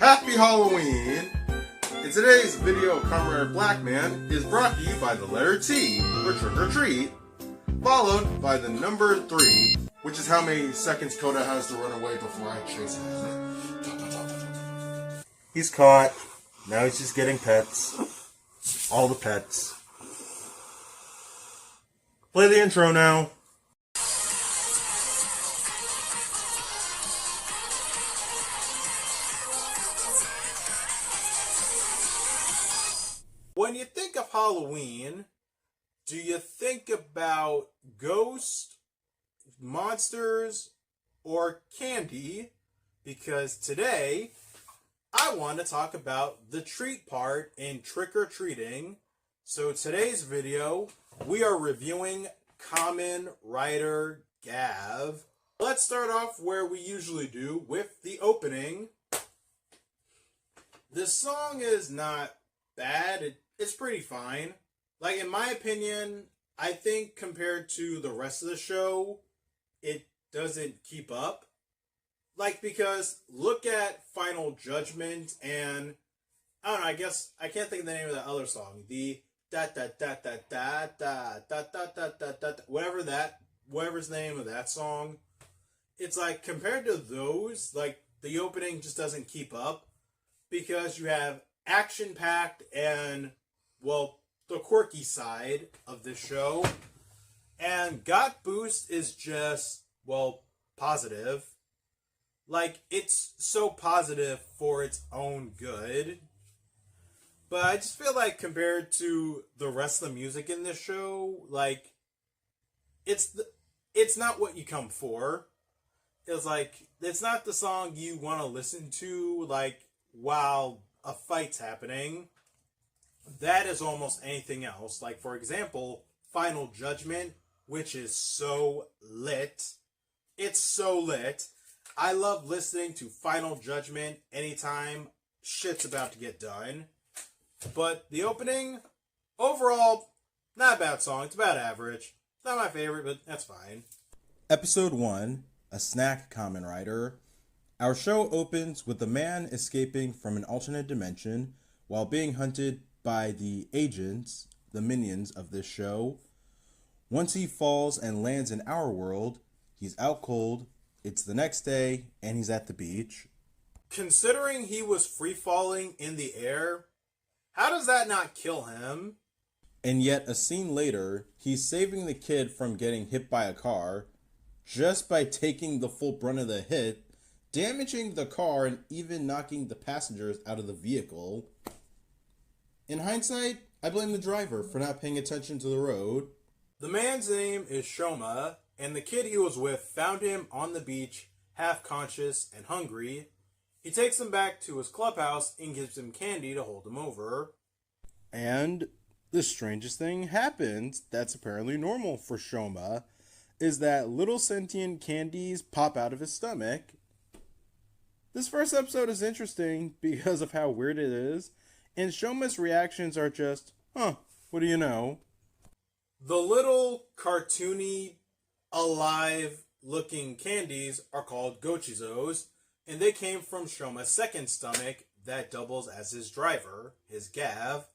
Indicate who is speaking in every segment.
Speaker 1: Happy Halloween! And today's video of KamenRider Blackman is brought to you by the letter T for trick or treat, followed by the number 3, which is how many seconds Koda has to run away before I chase him. He's caught. Now he's just getting pets. All the pets. Play the intro now. When you think of Halloween, do you think about ghosts, monsters, or candy? Because today, I want to talk about the treat part in trick-or-treating. So today's video, we are reviewing Kamen Rider Gavv. Let's start off where we usually do, with the opening. This song is not bad. It's pretty fine. Like, in my opinion, I think compared to the rest of the show, it doesn't keep up. Like, because look at Final Judgment and, I don't know, I guess, I can't think of the name of that other song. The whatever's the name of that song. It's like, compared to those, like, the opening just doesn't keep up. Because you have action-packed and, well, the quirky side of this show. And Got Boost is just, well, positive. Like, it's so positive for its own good. But I just feel like compared to the rest of the music in this show, like, it's not what you come for. It's like, it's not the song you want to listen to, like, while a fight's happening. That is almost anything else. Like, for example, Final Judgment, which is so lit. It's so lit. I love listening to Final Judgment anytime shit's about to get done. But the opening, overall, not a bad song. It's about average. It's not my favorite, but that's fine. Episode 1, A Snack Kamen Rider. Our show opens with a man escaping from an alternate dimension while being hunted by the agents, the minions of this show. Once he falls and lands in our world, he's out cold, it's the next day, and he's at the beach. Considering he was free-falling in the air, how does that not kill him? And yet, a scene later, he's saving the kid from getting hit by a car just by taking the full brunt of the hit, damaging the car and even knocking the passengers out of the vehicle. In hindsight, I blame the driver for not paying attention to the road. The man's name is Shoma, and the kid he was with found him on the beach, half conscious and hungry. He takes him back to his clubhouse and gives him candy to hold him over. And the strangest thing happens that's apparently normal for Shoma, is that little sentient candies pop out of his stomach. This first episode is interesting because of how weird it is, and Shoma's reactions are just, what do you know? The little cartoony, alive-looking candies are called gochizos, and they came from Shoma's second stomach that doubles as his driver, his Gavv.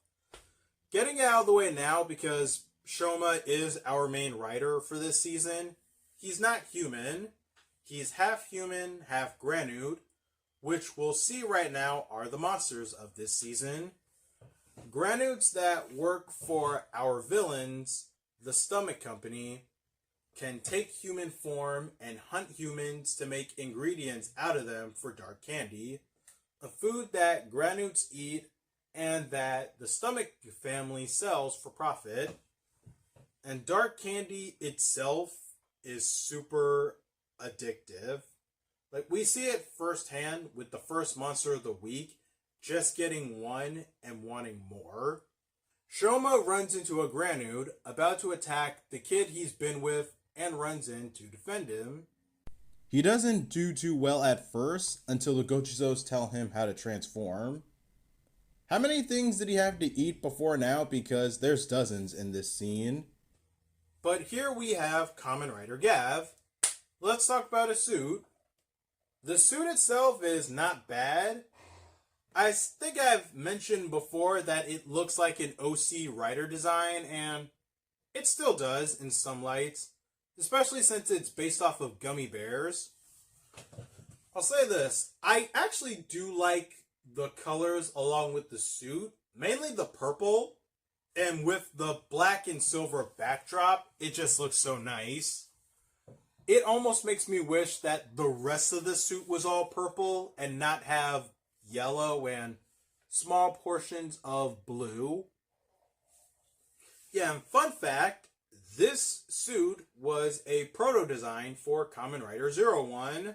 Speaker 1: Getting it out of the way now because Shoma is our main rider for this season. He's not human. He's half human, half granute, which we'll see right now are the monsters of this season. Granutes that work for our villains, the Stomach Company, can take human form and hunt humans to make ingredients out of them for dark candy, a food that Granutes eat and that the Stomach family sells for profit. And dark candy itself is super addictive. Like, we see it firsthand with the first monster of the week, just getting one and wanting more. Shoma runs into a Granute about to attack the kid he's been with and runs in to defend him. He doesn't do too well at first until the Gochizos tell him how to transform. How many things did he have to eat before now? Because there's dozens in this scene. But here we have Kamen Rider Gavv. Let's talk about his suit. The suit itself is not bad. I think I've mentioned before that it looks like an OC Rider design, and it still does in some lights, especially since it's based off of gummy bears. I'll say this, I actually do like the colors along with the suit, mainly the purple, and with the black and silver backdrop, it just looks so nice. It almost makes me wish that the rest of the suit was all purple and not have yellow and small portions of blue. Yeah, and fun fact, this suit was a proto design for Kamen Rider 01.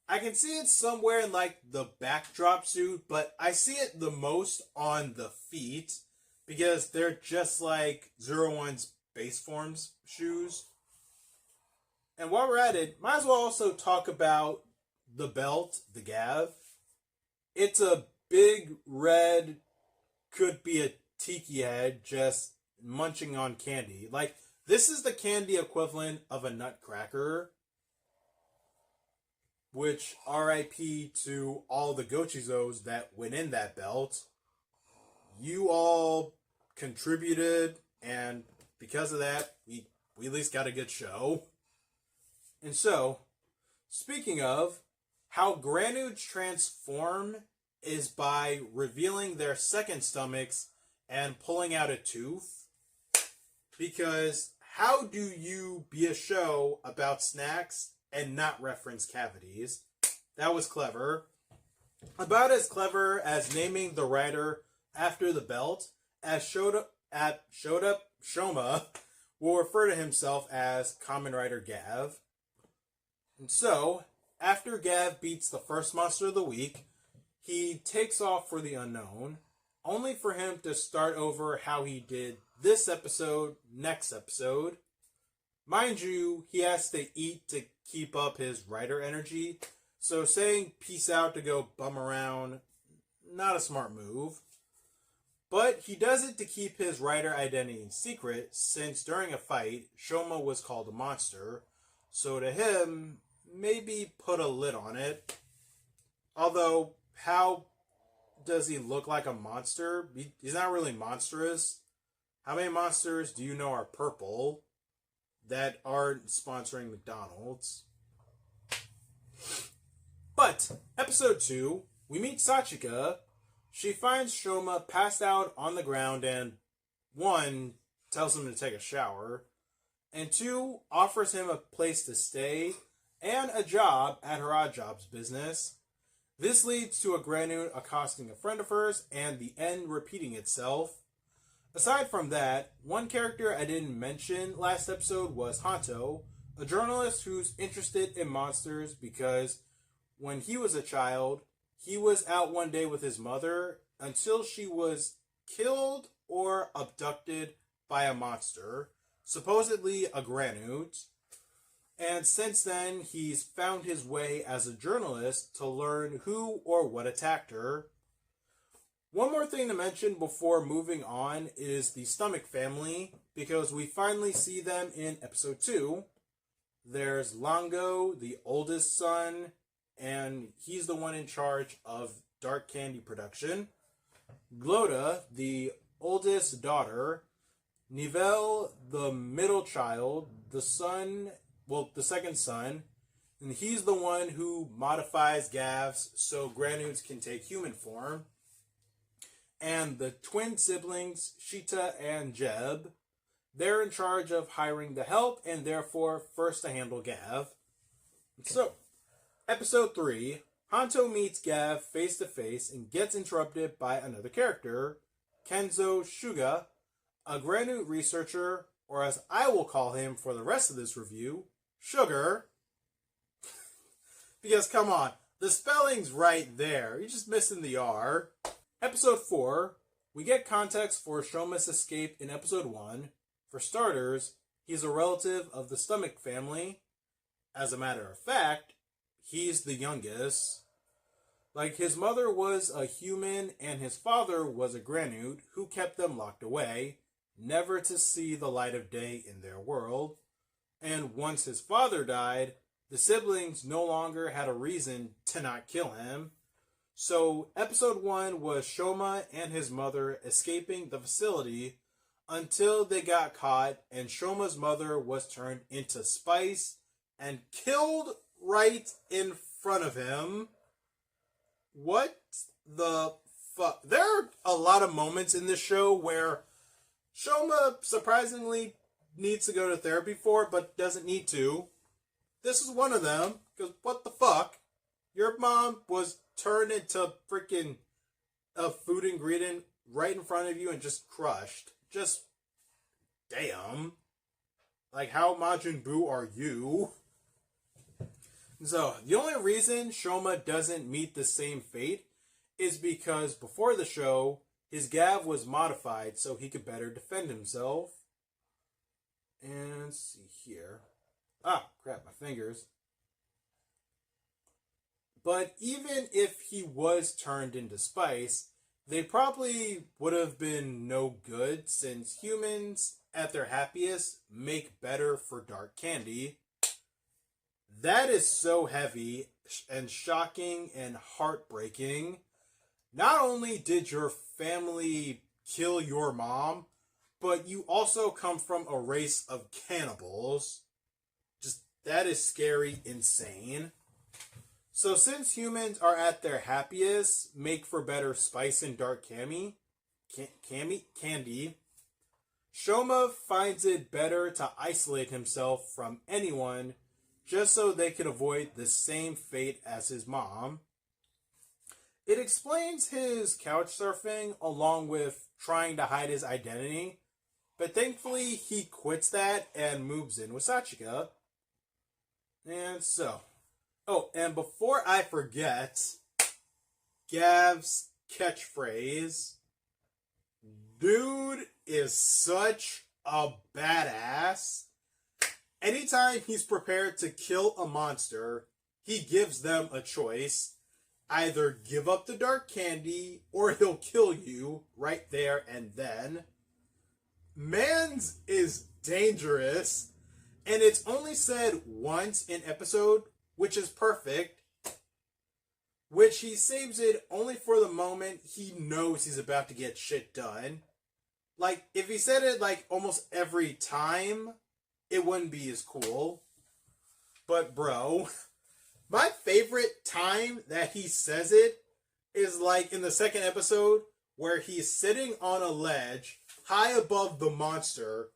Speaker 1: I can see it somewhere in like the backdrop suit, but I see it the most on the feet because they're just like 01's base forms shoes. And while we're at it, might as well also talk about the belt, the Gavv. It's a big red, could be a tiki head just munching on candy. Like, this is the candy equivalent of a nutcracker, which RIP to all the Gochizos that went in that belt. You all contributed, and because of that, we at least got a good show. And so, speaking of, how Granudes transform is by revealing their second stomachs and pulling out a tooth. Because how do you be a show about snacks and not reference cavities? That was clever. About as clever as naming the rider after the belt, as Showed Up Shoma will refer to himself as Kamen Rider Gavv. And so, after Gavv beats the first monster of the week, he takes off for the unknown, only for him to start over how he did this episode, next episode. Mind you, he has to eat to keep up his rider energy, so saying peace out to go bum around, not a smart move. But he does it to keep his rider identity secret, since during a fight, Shoma was called a monster, so to him, maybe put a lid on it. Although, how does he look like a monster? He's not really monstrous. How many monsters do you know are purple that aren't sponsoring McDonald's? But, episode 2, we meet Sachika. She finds Shoma passed out on the ground and, 1, tells him to take a shower, and 2, offers him a place to stay and a job at her odd jobs business. This leads to a Granude accosting a friend of hers and the end repeating itself. Aside from that, one character I didn't mention last episode was Hanto, a journalist who's interested in monsters because when he was a child, he was out one day with his mother until she was killed or abducted by a monster, supposedly a Granude. And since then, he's found his way as a journalist to learn who or what attacked her. One more thing to mention before moving on is the Stomach family, because we finally see them in episode 2. There's Longo, the oldest son, and he's the one in charge of dark candy production. Gloda, the oldest daughter. Nivelle, the middle child, the second son, and he's the one who modifies Gavs so Granudes can take human form. And the twin siblings, Shita and Jeb, they're in charge of hiring the help and therefore first to handle Gavv. So, episode 3, Hanto meets Gavv face to face and gets interrupted by another character, Kenzo Shuga, a Granude researcher, or as I will call him for the rest of this review, Sugar. Because, come on, the spelling's right there. You're just missing the R. Episode 4, we get context for Shoma's escape in episode 1. For starters, he's a relative of the Stomach family. As a matter of fact, he's the youngest. Like, his mother was a human and his father was a Granude who kept them locked away, never to see the light of day in their world. And once his father died, the siblings no longer had a reason to not kill him. So, episode 1 was Shoma and his mother escaping the facility until they got caught, and Shoma's mother was turned into spice and killed right in front of him. What the fuck? There are a lot of moments in this show where Shoma surprisingly needs to go to therapy for, but doesn't need to. This is one of them, because what the fuck? Your mom was turned into freaking a food ingredient right in front of you and just crushed. Just, damn. Like, how Majin Buu are you? So, the only reason Shoma doesn't meet the same fate is because before the show, his Gavv was modified so he could better defend himself. And let's see here. Ah, crap, my fingers. But even if he was turned into spice, they probably would have been no good, since humans, at their happiest, make better for dark candy. That is so heavy and shocking and heartbreaking. Not only did your family kill your mom, but you also come from a race of cannibals. Just, that is scary, insane. So since humans are at their happiest, make for better spice and dark candy, Shoma finds it better to isolate himself from anyone just so they can avoid the same fate as his mom. It explains his couch surfing along with trying to hide his identity, but thankfully he quits that and moves in with Sachika. And so... Oh, and before I forget, Gavv's catchphrase, dude is such a badass. Anytime he's prepared to kill a monster, he gives them a choice. Either give up the dark candy, or he'll kill you right there and then. Man's is dangerous, and it's only said once in episode, which is perfect, which he saves it only for the moment he knows he's about to get shit done. Like, if he said it, like, almost every time, it wouldn't be as cool. But, bro, my favorite time that he says it is, like, in the second episode, where he's sitting on a ledge, high above the monster,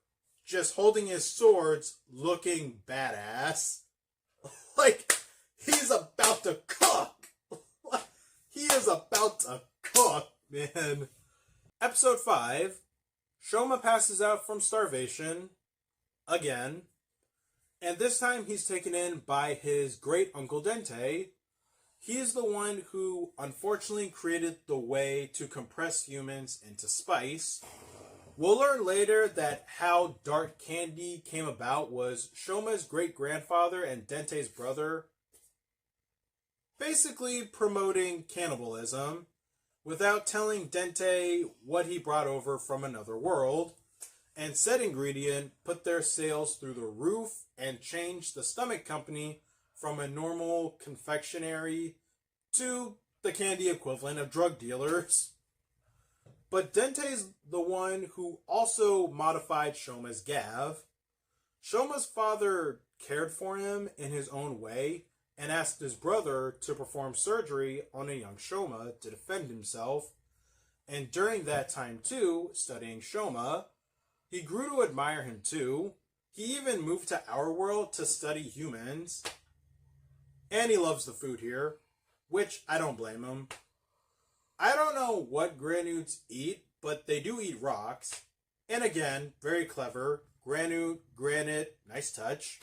Speaker 1: just holding his swords, looking badass. Like, he's about to cook. He is about to cook, man. Episode 5, Shoma passes out from starvation, again, and this time he's taken in by his great-uncle Dente. He is the one who, unfortunately, created the way to compress humans into spice. We'll learn later that how dark candy came about was Shoma's great-grandfather and Dente's brother basically promoting cannibalism without telling Dente what he brought over from another world, and said ingredient put their sales through the roof and changed the stomach company from a normal confectionery to the candy equivalent of drug dealers. But Dente's the one who also modified Shoma's Gavv. Shoma's father cared for him in his own way and asked his brother to perform surgery on a young Shoma to defend himself. And during that time too, studying Shoma, he grew to admire him too. He even moved to our world to study humans. And he loves the food here, which I don't blame him. I don't know what Granutes eat, but they do eat rocks. And again, very clever. Granite, nice touch.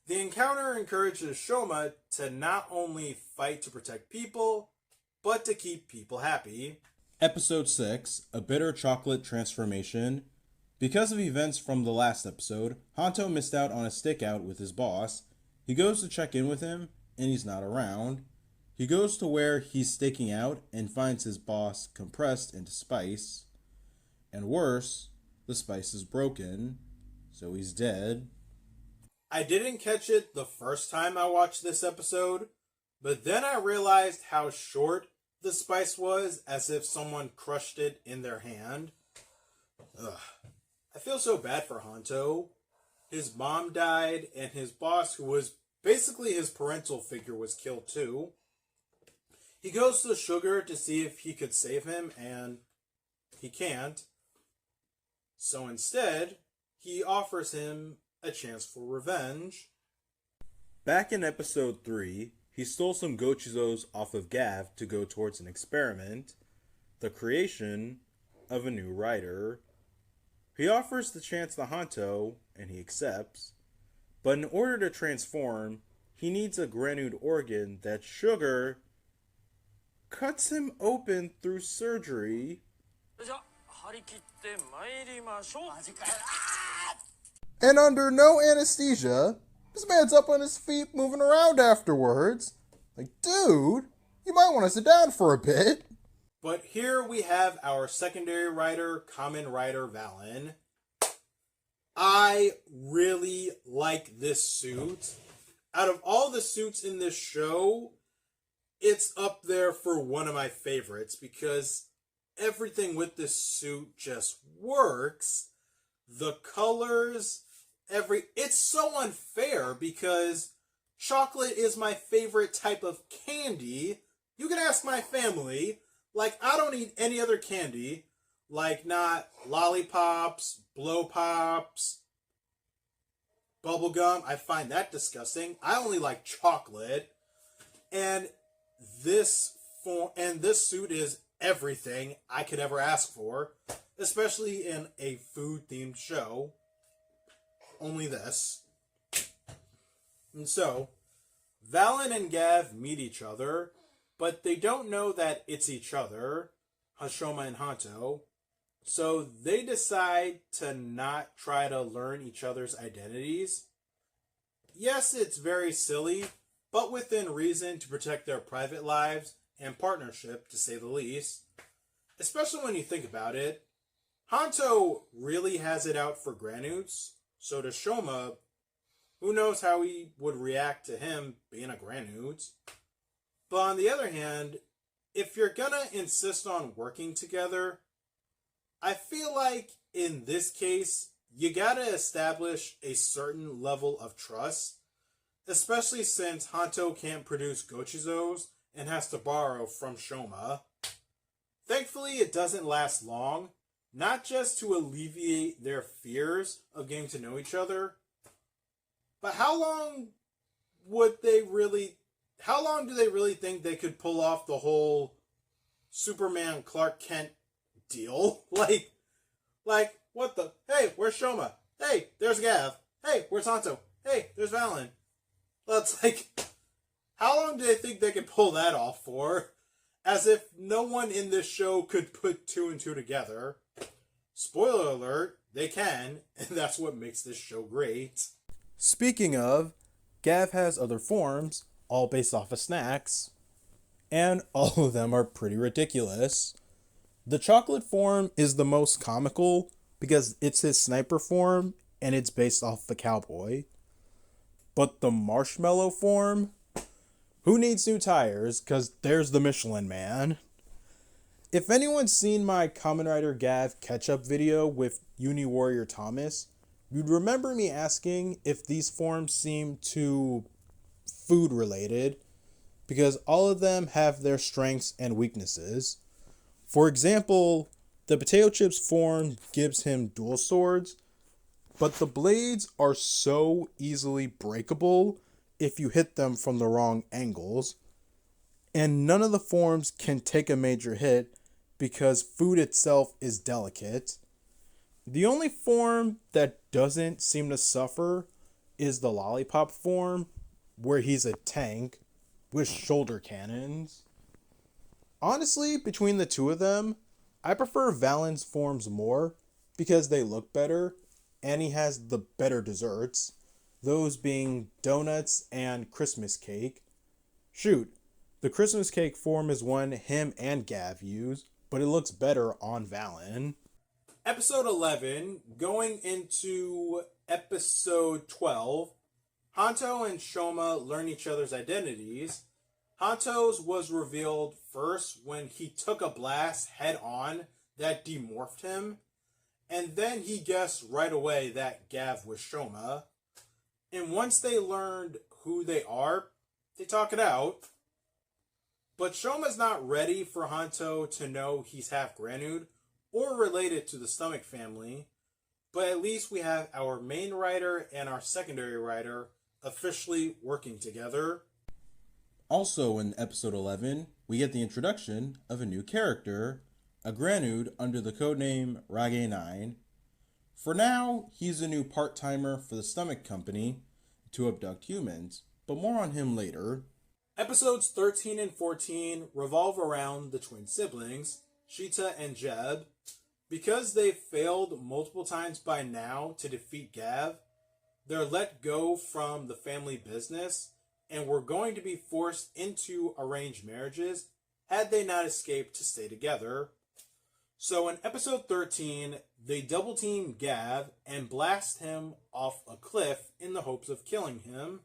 Speaker 1: The encounter encourages Shoma to not only fight to protect people, but to keep people happy. Episode 6, A Bitter Chocolate Transformation. Because of events from the last episode, Hanto missed out on a stakeout with his boss. He goes to check in with him, and he's not around. He goes to where he's staking out and finds his boss compressed into spice. And worse, the spice is broken, so he's dead. I didn't catch it the first time I watched this episode, But then I realized how short the spice was, as if someone crushed it in their hand. Ugh. I feel so bad for Hanto. His mom died, and his boss, who was basically his parental figure, was killed too. He goes to Sugar to see if he could save him, and he can't. So instead, he offers him a chance for revenge. Back in episode 3, he stole some Gochizos off of Gavv to go towards an experiment, the creation of a new rider. He offers the chance to Hanto, and he accepts. But in order to transform, he needs a granite organ that Sugar cuts him open through surgery. And under no anesthesia, this man's up on his feet moving around afterwards. Like, dude, you might want to sit down for a bit. But here we have our secondary rider, Kamen Rider Valen. I really like this suit. Out of all the suits in this show, it's up there for one of my favorites because everything with this suit just works. The colors, it's so unfair because chocolate is my favorite type of candy. You can ask my family. Like, I don't eat any other candy. Like, not lollipops, blow pops, bubblegum. I find that disgusting. I only like chocolate. And this suit is everything I could ever ask for, especially in a food-themed show. Only this. And so, Valen and Gavv meet each other, but they don't know that it's each other, Hashoma and Hanto, so they decide to not try to learn each other's identities. Yes, it's very silly, but within reason to protect their private lives and partnership, to say the least. Especially when you think about it, Hanto really has it out for Granuts, so to Shoma, who knows how he would react to him being a Granut. But on the other hand, if you're gonna insist on working together, I feel like in this case, you gotta establish a certain level of trust, especially since Hanto can't produce Gochizos and has to borrow from Shoma. Thankfully, it doesn't last long, not just to alleviate their fears of getting to know each other, but how long do they really think they could pull off the whole Superman Clark Kent deal? Like, what the? Hey, where's Shoma? Hey, there's Gavv. Hey, where's Hanto? Hey, there's Valen. That's like, how long do they think they could pull that off for? As if no one in this show could put two and two together. Spoiler alert, they can, and that's what makes this show great. Speaking of, Gavv has other forms, all based off of snacks, and all of them are pretty ridiculous. The chocolate form is the most comical because it's his sniper form and it's based off the cowboy. But the marshmallow form, who needs new tires? Because there's the Michelin Man. If anyone's seen my Kamen Rider Gavv catch-up video with Uni Warrior Thomas, you'd remember me asking if these forms seem too food-related, because all of them have their strengths and weaknesses. For example, the potato chips form gives him dual swords, but the blades are so easily breakable if you hit them from the wrong angles, and none of the forms can take a major hit because food itself is delicate. The only form that doesn't seem to suffer is the lollipop form, where he's a tank with shoulder cannons. Honestly, between the two of them, I prefer Valen's forms more because they look better and he has the better desserts, those being donuts and Christmas cake. Shoot, the Christmas cake form is one him and Gavv use, but it looks better on Valen. Episode 11, going into episode 12, Hanto and Shoma learn each other's identities. Hanto's was revealed first when he took a blast head on that demorphed him, and then he guessed right away that Gavv was Shoma. And once they learned who they are, they talk it out. But Shoma's not ready for Hanto to know he's half Granude or related to the Stomach family, but at least we have our main rider and our secondary rider officially working together.
Speaker 2: Also in episode 11, we get the introduction of a new character, a Granude under the codename Rage9. For now, he's a new part-timer for the Stomach Company to abduct humans, but more on him later.
Speaker 1: Episodes 13 and 14 revolve around the twin siblings, Sheeta and Jeb. Because they've failed multiple times by now to defeat Gavv, they're let go from the family business and were going to be forced into arranged marriages had they not escaped to stay together. So in episode 13, they double team Gavv and blast him off a cliff in the hopes of killing him.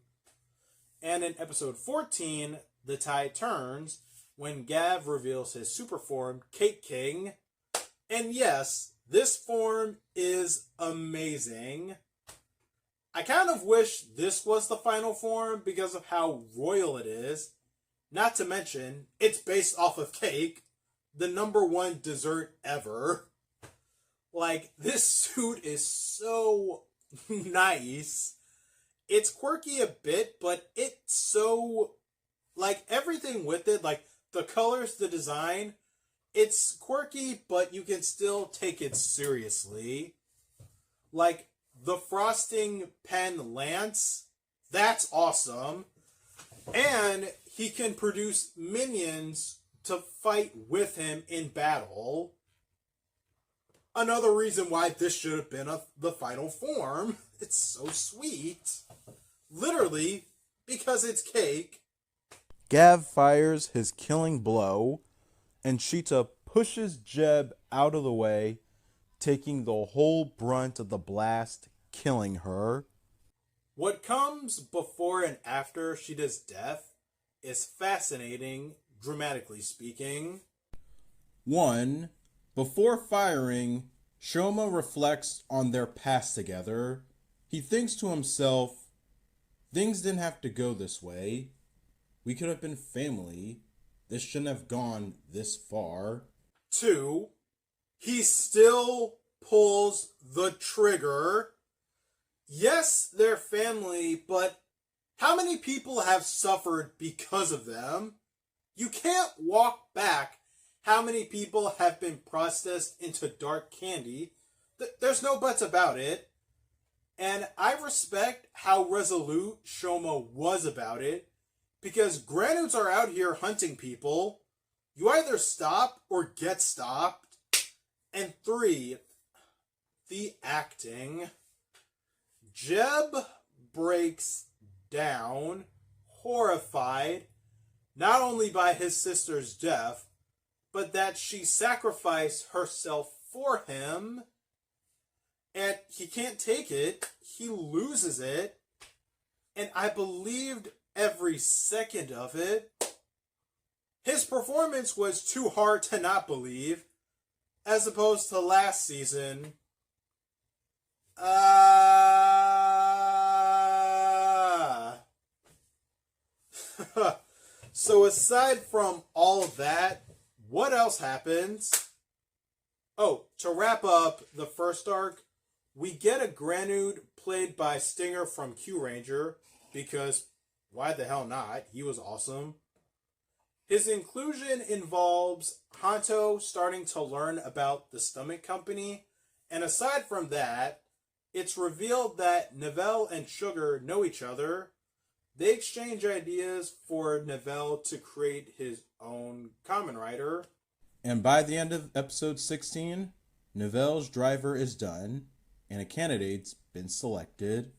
Speaker 1: And in episode 14, the tide turns when Gavv reveals his super form, Cake King. And yes, this form is amazing. I kind of wish this was the final form because of how royal it is. Not to mention, it's based off of cake, the #1 dessert ever. Like, this suit is so nice. It's quirky a bit, but it's so, like, everything with it, like, the colors, the design, it's quirky, but you can still take it seriously. Like, the frosting pen lance, that's awesome. And he can produce minions to fight with him in battle. Another reason why this should have been the final form. It's so sweet. Literally, because it's cake.
Speaker 2: Gavv fires his killing blow, and Sheeta pushes Jeb out of the way, taking the whole brunt of the blast, killing her.
Speaker 1: What comes before and after Sheeta's death is fascinating, dramatically speaking.
Speaker 2: 1. Before firing, Shoma reflects on their past together. He thinks to himself, things didn't have to go this way. We could have been family. This shouldn't have gone this far.
Speaker 1: 2. He still pulls the trigger. Yes, they're family, but how many people have suffered because of them? You can't walk back how many people have been processed into dark candy. There's no buts about it. And I respect how resolute Shoma was about it, because Granudes are out here hunting people. You either stop or get stopped. And 3, the acting. Jeb breaks down, horrified, not only by his sister's death, but that she sacrificed herself for him, and he can't take it. He loses it, and I believed every second of it. His performance was too hard to not believe, as opposed to last season. So aside from all of that, what else happens? Oh, to wrap up the first arc, we get a Granude played by Stinger from Q Ranger, because why the hell not? He was awesome. His inclusion involves Hanto starting to learn about the Stomach Company, and aside from that, it's revealed that Nivelle and Sugar know each other. They exchange ideas for Nivelle to create his own Kamen Rider.
Speaker 2: And by the end of episode 16, Nivelle's driver is done, and a candidate's been selected.